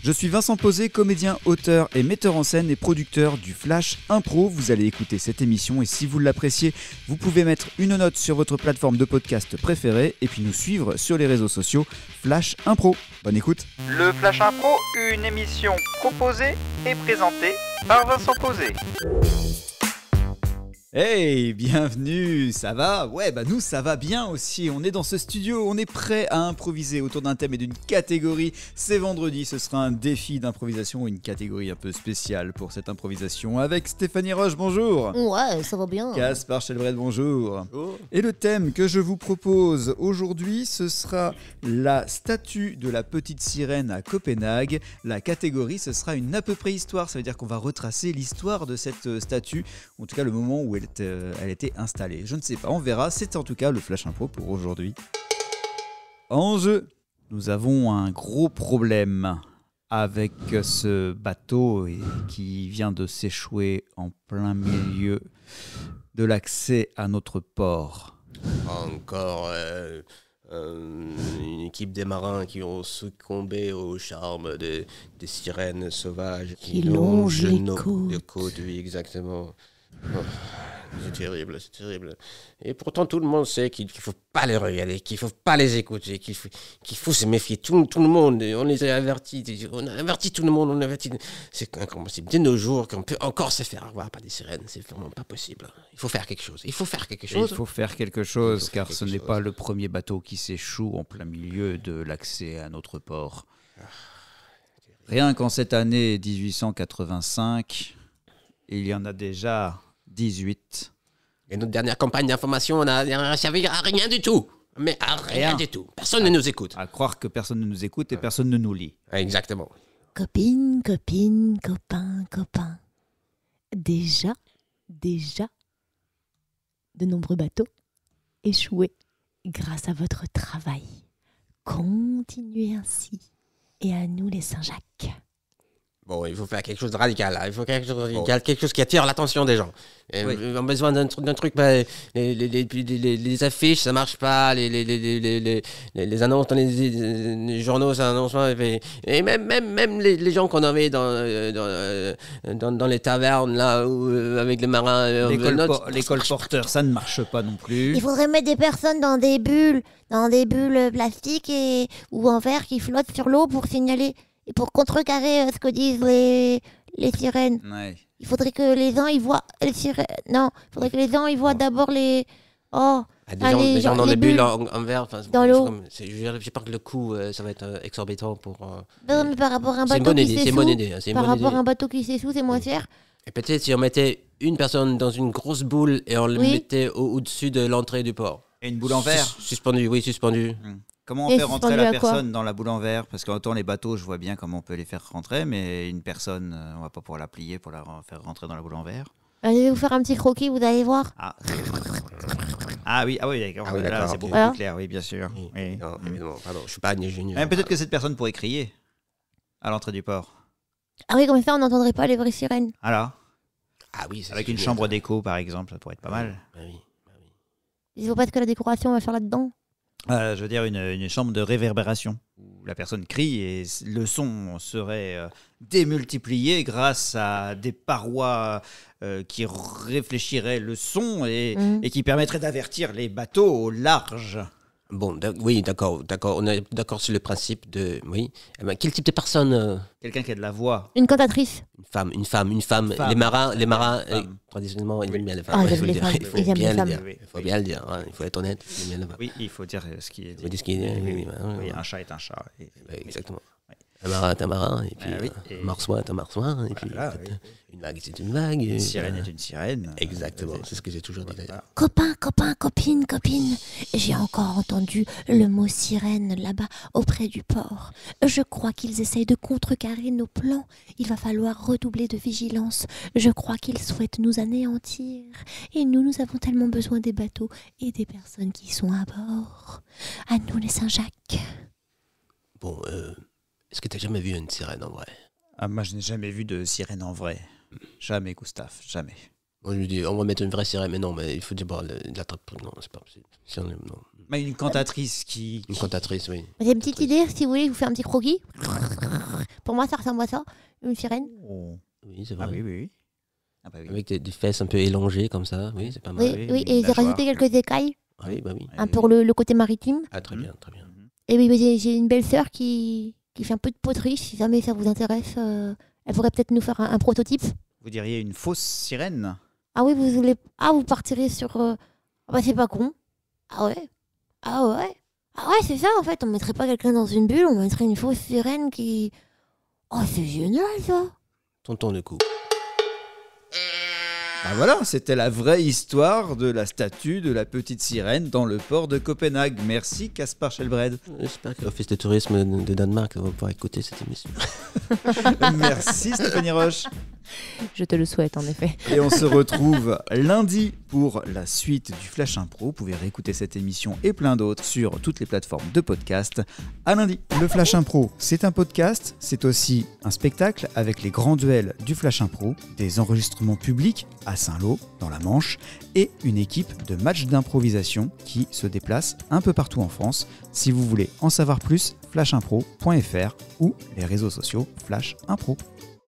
Je suis Vincent Posé, comédien, auteur et metteur en scène et producteur du Flash Impro. Vous allez écouter cette émission et si vous l'appréciez, vous pouvez mettre une note sur votre plateforme de podcast préférée et puis nous suivre sur les réseaux sociaux Flash Impro. Bonne écoute. Le Flash Impro, une émission proposée et présentée par Vincent Posé. Hey, bienvenue, ça va? Ouais, nous ça va bien aussi, on est dans ce studio, on est prêt à improviser autour d'un thème et d'une catégorie. C'est vendredi, ce sera un défi d'improvisation, une catégorie un peu spéciale pour cette improvisation avec Stéphanie Roche, bonjour. Ouais, ça va bien. Gaspard Chelbret, bonjour. Et le thème que je vous propose aujourd'hui, ce sera la statue de la petite sirène à Copenhague. La catégorie, ce sera une à peu près histoire, ça veut dire qu'on va retracer l'histoire de cette statue, en tout cas le moment où elle était installée. Je ne sais pas, on verra. C'est en tout cas le Flash Impro pour aujourd'hui. En jeu, nous avons un gros problème avec ce bateau qui vient de s'échouer en plein milieu de l'accès à notre port. Encore une équipe des marins qui ont succombé au charme des sirènes sauvages qui longent les côtes. Oui, exactement. Oh, c'est terrible. Et pourtant, tout le monde sait qu'il ne faut pas les regarder, qu'il ne faut pas les écouter, qu'il faut se méfier. Tout le monde, on les a avertis. On a averti tout le monde. C'est incompréhensible. De nos jours, qu'on peut encore se faire avoir par des sirènes, c'est vraiment pas possible. Il faut faire quelque chose. Car ce n'est pas le premier bateau qui s'échoue en plein milieu de l'accès à notre port. Rien qu'en cette année 1885, il y en a déjà 18. Et notre dernière campagne d'information, on n'a servi à rien du tout. Mais à rien du tout. Personne ne nous écoute. À croire que personne ne nous écoute et personne ne nous lit. Exactement. Copine, copain. Déjà, de nombreux bateaux échoués grâce à votre travail. Continuez ainsi. Et à nous les Saint-Jacques. Bon, il faut faire quelque chose de radical, là. Il faut quelque chose qui attire l'attention des gens. Oui. On a besoin d'un truc. Les affiches, ça marche pas. Les annonces dans les journaux, ça annonce pas. Et même les gens qu'on avait dans les tavernes, là, avec les marins. Les colporteurs, ça ne marche pas non plus. Il faudrait mettre des personnes dans des bulles plastiques ou en verre qui flottent sur l'eau pour signaler. Et pour contrecarrer ce que disent les sirènes. Ouais. Il faudrait que les gens ils voient les sirènes. Non, il faudrait que les gens ils voient d'abord les. Des gens dans les bulles en verre. Dans l'eau. J'ai peur que le coût, ça va être exorbitant pour. Non, mais par rapport à un bateau qui s'essoue. Par rapport à un bateau qui s'essoue, c'est moins cher. Et peut-être si on mettait une personne dans une grosse boule et on le mettait au-dessus de l'entrée du port. Et une boule en verre. Suspendu. Comment on fait rentrer la personne dans la boule en verre? Parce qu'autant les bateaux, je vois bien comment on peut les faire rentrer, mais une personne, on va pas pouvoir la plier pour la faire rentrer dans la boule en verre. Allez vous faire un petit croquis, vous allez voir. Oui, d'accord. Là, c'est beaucoup plus clair, oui, bien sûr. Oui. Non, évidemment, pardon, je suis pas un ingénieur. Peut-être que cette personne pourrait crier à l'entrée du port. Ah oui, comme ça, on n'entendrait pas les vraies sirènes. Alors. Ah oui, avec une chambre d'écho, par exemple, ça pourrait être pas mal. Oui. Il faut pas ce que la décoration va faire là-dedans. Je veux dire une chambre de réverbération où la personne crie et le son serait démultiplié grâce à des parois qui réfléchiraient le son et qui permettraient d'avertir les bateaux au large. Bon, oui, d'accord. On est d'accord sur le principe de... Oui. Quel type de personne Quelqu'un qui a de la voix. Une cantatrice. Une femme. Les marins traditionnellement, ils aiment bien les femmes. Il faut bien le dire. Il faut bien le dire. Il faut être honnête. Oui, il faut dire ce qui est dit. Il faut dire ce qui est dit. Oui, un chat est un chat. Exactement. Un marin est un marin, et puis un marsouin est un marsouin, et puis une vague c'est une vague. Une sirène est une sirène. Exactement, c'est ce que j'ai toujours dit d'ailleurs. Copain, copine. J'ai encore entendu le mot sirène là-bas auprès du port. Je crois qu'ils essayent de contrecarrer nos plans. Il va falloir redoubler de vigilance. Je crois qu'ils souhaitent nous anéantir. Et nous avons tellement besoin des bateaux et des personnes qui sont à bord. À nous les Saint-Jacques. Bon, est-ce que tu as jamais vu une sirène en vrai? Moi, je n'ai jamais vu de sirène en vrai. Jamais, Gustave, jamais. Moi, je lui dis, on va mettre une vraie sirène, mais non, mais il faut d'abord l'attraper. Non, c'est pas possible. Non. Mais une cantatrice qui... Une cantatrice, oui. J'ai une petite idée, si vous voulez, je vous fais un petit croquis. Pour moi, ça ressemble à ça, une sirène. Oh. Oui, c'est vrai. Ah oui. Ah bah oui. Avec des fesses un peu élongées comme ça, oui, c'est pas mal. Oui, et j'ai rajouté quelques écailles, Oui, bah oui. pour le côté maritime. Ah, très bien, très bien. Et oui, j'ai une belle sœur qui fait un peu de poterie, si jamais ça vous intéresse. Elle pourrait peut-être nous faire un prototype. Vous diriez une fausse sirène? Ah oui, vous voulez... Ah, vous partirez sur... Ah bah c'est pas con. Ah ouais. Ah ouais, c'est ça en fait. On mettrait pas quelqu'un dans une bulle, on mettrait une fausse sirène qui... Oh, c'est génial ça. Tonton le coup. Bah voilà, c'était la vraie histoire de la statue de la petite sirène dans le port de Copenhague. Merci Caspar Shelbred. J'espère que l'Office de tourisme de Danemark va pouvoir écouter cette émission. Merci Stéphanie Roche. Je te le souhaite en effet. Et on se retrouve lundi pour la suite du Flash Impro. Vous pouvez réécouter cette émission et plein d'autres sur toutes les plateformes de podcast. À lundi. Le Flash Impro, c'est un podcast, c'est aussi un spectacle avec les grands duels du Flash Impro, des enregistrements publics à Saint-Lô, dans la Manche, et une équipe de matchs d'improvisation qui se déplace un peu partout en France. Si vous voulez en savoir plus, flashimpro.fr ou les réseaux sociaux Flash Impro.